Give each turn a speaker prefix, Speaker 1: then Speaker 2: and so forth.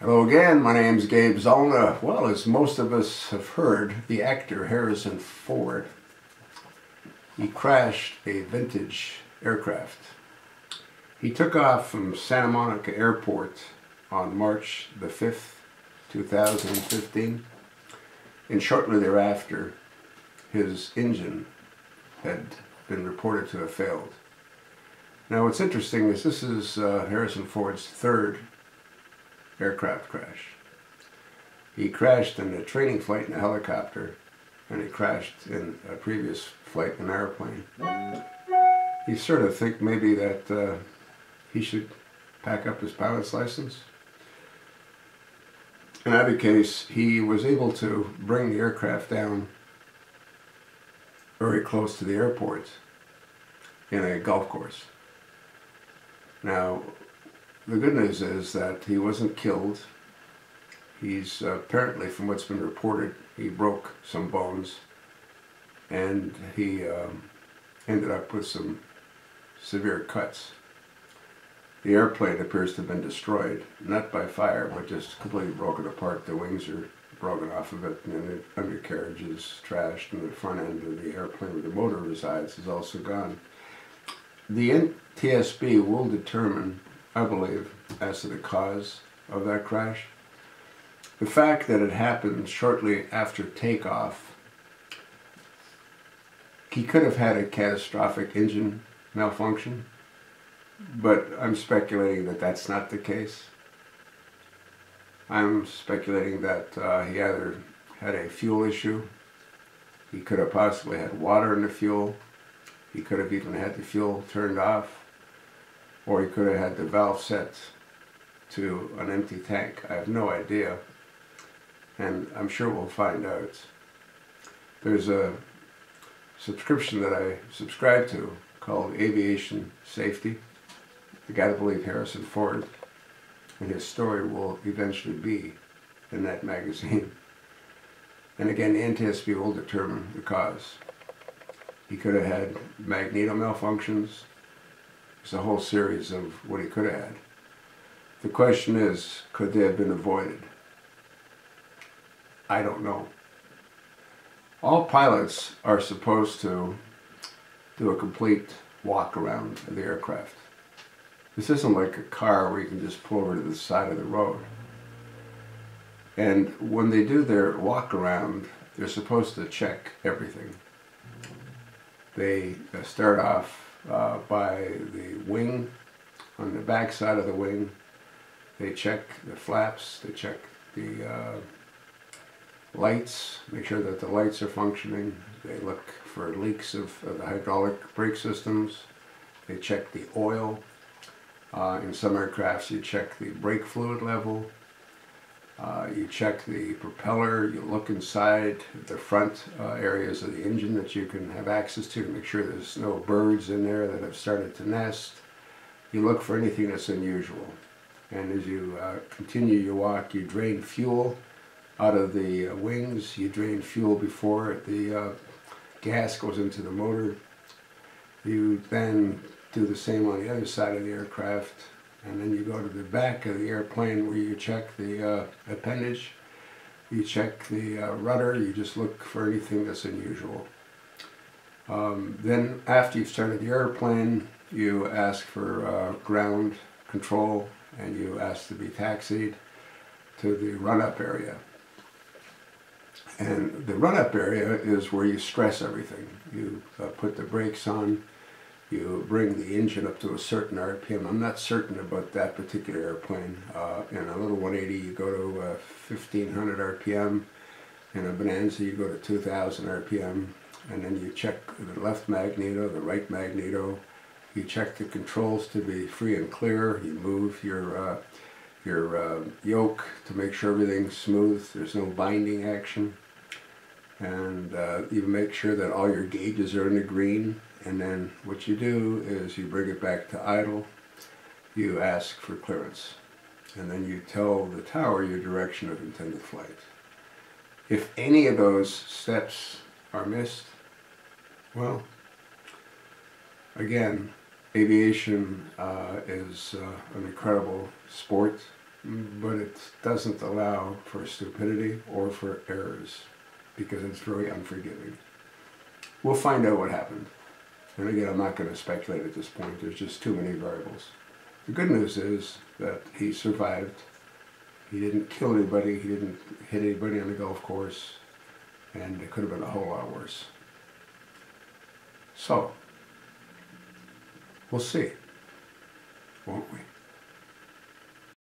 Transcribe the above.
Speaker 1: Hello again, my name's Gabe Zollner. Well, as most of us have heard, the actor Harrison Ford, he crashed a vintage aircraft. He took off from Santa Monica Airport on March the 5th, 2015, and shortly thereafter his engine had been reported to have failed. Now what's interesting is this is Harrison Ford's third aircraft crash. He crashed in a training flight in a helicopter, and he crashed in a previous flight in an airplane. You sort of think maybe that he should pack up his pilot's license. In either case, he was able to bring the aircraft down very close to the airport in a golf course. Now, the good news is that he wasn't killed. He's apparently, from what's been reported, he broke some bones, and he ended up with some severe cuts. The airplane appears to have been destroyed, not by fire, but just completely broken apart. The wings are broken off of it, and the undercarriage is trashed, and the front end of the airplane where the motor resides is also gone. The NTSB will determine, I believe, as to the cause of that crash. The fact that it happened shortly after takeoff, he could have had a catastrophic engine malfunction, but I'm speculating that that's not the case. I'm speculating that he either had a fuel issue, he could have possibly had water in the fuel, he could have even had the fuel turned off, or he could have had the valve set to an empty tank. I have no idea, and I'm sure we'll find out. There's a subscription that I subscribe to called Aviation Safety. I gotta believe Harrison Ford and his story will eventually be in that magazine. And again, the NTSB will determine the cause. He could have had magneto malfunctions. There's a whole series of what he could have had. The question is, could they have been avoided? I don't know. All pilots are supposed to do a complete walk around of the aircraft. This isn't like a car where you can just pull over to the side of the road. And when they do their walk around, they're supposed to check everything. They start off by the wing, on the back side of the wing. They check the flaps, they check the lights, make sure that the lights are functioning. They look for leaks of the hydraulic brake systems. They check the oil. In some aircrafts you check the brake fluid level. You check the propeller, you look inside the front areas of the engine that you can have access to make sure there's no birds in there that have started to nest. You look for anything that's unusual. And as you continue your walk, you drain fuel out of the wings, you drain fuel before the gas goes into the motor. You then do the same on the other side of the aircraft. And then you go to the back of the airplane where you check the appendage, you check the rudder, you just look for anything that's unusual. Then after you've started the airplane, you ask for ground control and you ask to be taxied to the run-up area. And the run-up area is where you stress everything. You put the brakes on. You bring the engine up to a certain RPM. I'm not certain about that particular airplane. In a little 180 you go to 1500 RPM. In a Bonanza you go to 2000 RPM. And then you check the left magneto, the right magneto. You check the controls to be free and clear. You move your yoke to make sure everything's smooth. There's no binding action. And you make sure that all your gauges are in the green. And then what you do is you bring it back to idle, you ask for clearance, and then you tell the tower your direction of intended flight. If any of those steps are missed, well, again, aviation is an incredible sport. but it doesn't allow for stupidity or for errors because it's very unforgiving. We'll find out what happened. And again, I'm not going to speculate at this point. There's just too many variables. The good news is that he survived. He didn't kill anybody. He didn't hit anybody on the golf course. And it could have been a whole lot worse. So, we'll see, won't we?